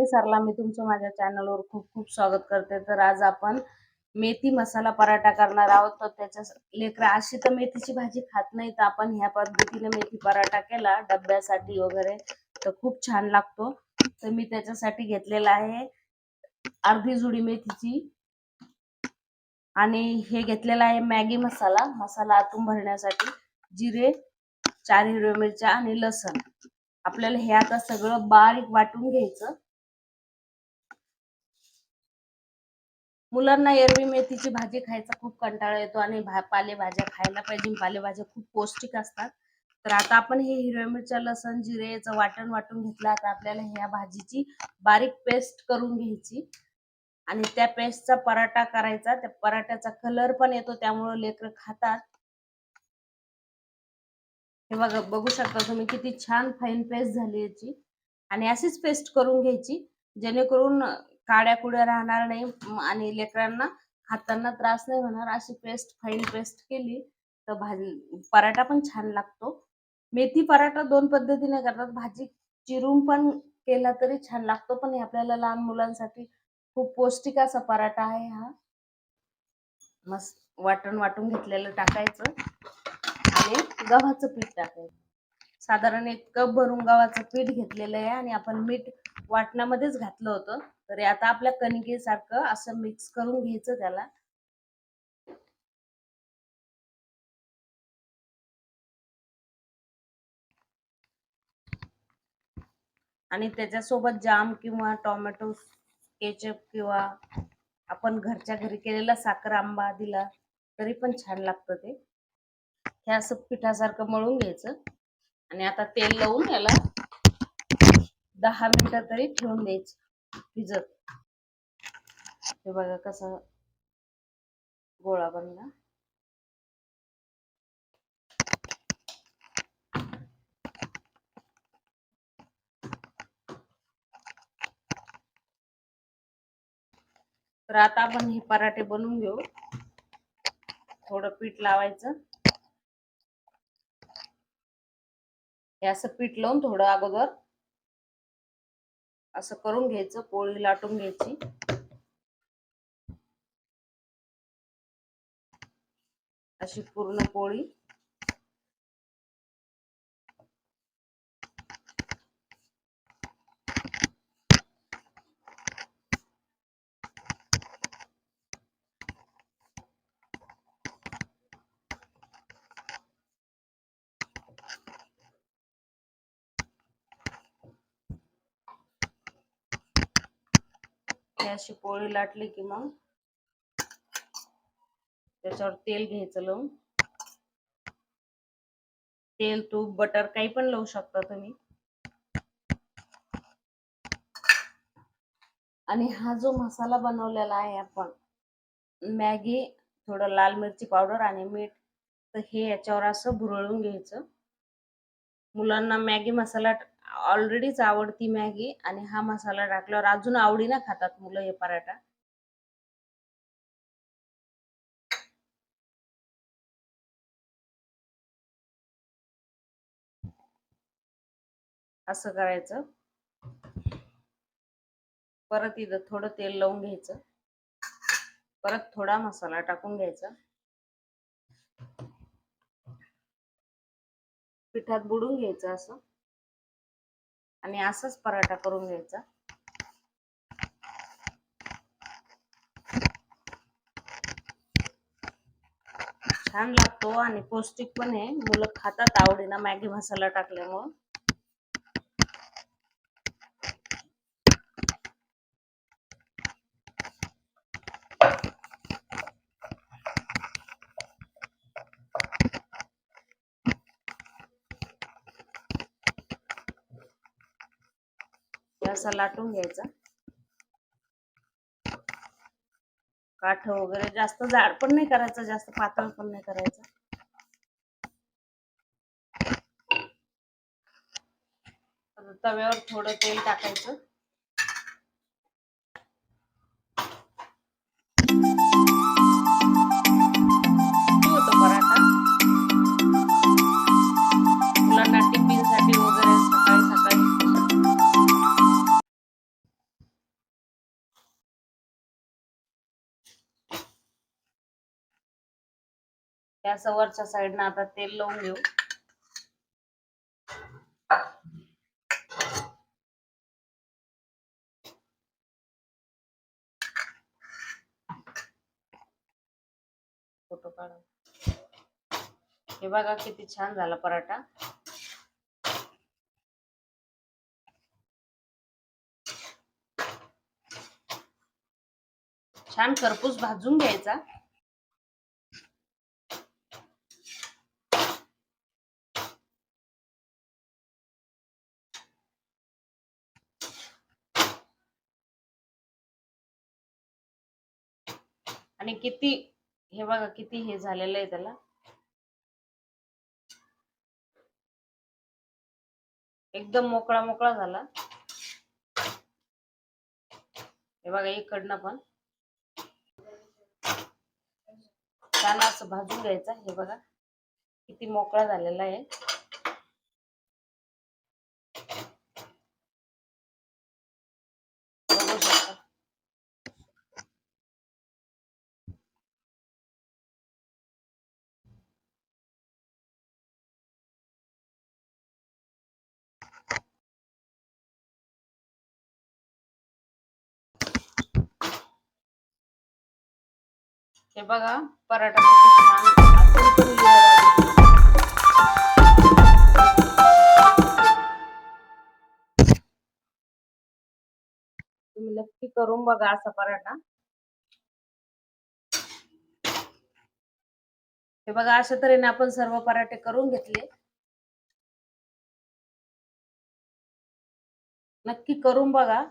मी सरला, मी तुमचं माझ्या चॅनलवर खूप खूप स्वागत करते। तर आज आपण मेथी मसाला पराठा करणार आहोत। तर त्याच्या लेकरं अशी तर मेथीची भाजी खात नाही, तर आपण ह्या पद्धतीने मेथी पराठा केला डब्यासाठी वगैरे तर खूप छान लागतो। तर मी त्याच्यासाठी घेतलेला आहे अर्धी जुडी मेथीची आणि हे घेतलेला आहे मॅगी मसाला, मसाला आतून भरण्यासाठी, जिरे, 4 हिरव्या मिरच्या आणि लसण। आपल्याला हे आता सगळं बारीक वाटून घ्यायचं। मुलांना एरवी मेथीची भाजी खायचा खूप कंटाळा येतो आणि पालेभाज्या खायला पाहिजे, पालेभाज्या खूप पौष्टिक असतात। तर आता आपण हे हिरव्या मिरच्या, लसण, जिरेचं वाटून घेतलं। आता आपल्याला ह्या भाजीची बारीक पेस्ट करून घ्यायची आणि त्या पेस्टचा पराठा करायचा। त्या पराठ्याचा कलर पण येतो, त्यामुळे लेकरं खातात। हे बघा, बघू शकता तुम्ही किती छान फाईन पेस्ट झाली याची। आणि अशीच पेस्ट करून घ्यायची, जेणेकरून काड्या कुड्या राहणार नाही आणि लेकरांना खाताना त्रास नाही होणार। अशी पेस्ट, फाईन पेस्ट केली तर भाजी पराठा पण छान लागतो। मेथी पराठा दोन पद्धतीने करतात, भाजी चिरून पण केला तरी छान लागतो, पण आपल्याला लहान मुलांसाठी खूप पौष्टिक असा पराठा आहे हा। मस्त वाटून घेतलेलं टाकायचं आणि गव्हाचं पीठ टाकायचं। साधारण 1 कप भरून गव्हाचं पीठ घेतलेलं आहे आणि आपण मीठ वाटणामध्येच घातलं होतं। तर आता आपल्या कणकेसारखं असं मिक्स करून घ्यायचं त्याला। आणि त्याच्यासोबत जाम किंवा टोमॅटो केचप किंवा आपण घरच्या घरी केलेला साखर आंबा दिला तरी पण छान लागतं ते। हे असं पिठासारखं मळून घ्यायचं आणि आता तेल लावून याला 10 मिनिटं तरी ठेवून द्यायचं भिजत। हे बघा कसा गोळा बनला। तर आता आपण हे पराठे बनवून घेऊ। थोडं पीठ लावायचं, हे असं पीठ लावून थोडं अगोदर असं करून घ्यायचं, पोळी लाटून घ्यायची। अशी पूर्ण पोळी अशी पोळी लाटली की मग त्याच्यावर तेल घ्यायचं लावून। तेल, तूप, बटर काही पण लावू शकता तुम्ही। आणि हा जो मसाला बनवलेला आहे आपण, मॅगी, थोडं लाल मिरची पावडर आणि मीठ, तर हे याच्यावर असं भुरळून घ्यायचं। मुलांना मॅगी मसाला ऑलरेडीच आवडती मॅगी, आणि हा मसाला टाकल्यावर अजून आवडीने खातात मुलं हे पराठा। असं करायचं। परत इथं थोडं तेल लावून घ्यायचं, परत थोडा मसाला टाकून घ्यायचा, पिठात बुडून घ्यायचं असं, आणि असंच पराठा करून घ्यायचा। छान लागतो आणि पौष्टिक पण आहे, मुलं खातात आवडीनं मॅगी मसाला टाकल्यामुळं। असा लाटून घ्यायचा, काठ वगैरे जास्त जाड पण नाही करायचं, जास्त पातळ पण नाही करायचं। तव्यावर थोडं तेल टाकायचं, होतो पराठा मुलांना टिफिन साठी वगैरे सकाळी सकाळी। त्या वरच्या साईडनं आता तेल लावून घेऊ. फोटो काढ. हे बघा किती छान झाला पराठा. छान खरपूस भाजून घ्यायचा. आणि किती हे बघा किती हे झालेलं आहे त्याला. एकदम मोकळा मोकळा झाला. हे बघा इकडनं पण छान असं भाजून घ्यायचं. हे बघा किती मोकळा झालेला आहे. बघू शकता. हे बघा पराठा किती छान आतून पण तुम्ही नक्की करून बघा असा पराठा. हे बघा अशा तऱ्हेने आपण सर्व पराठे करून घेतले. नक्की करून बघा.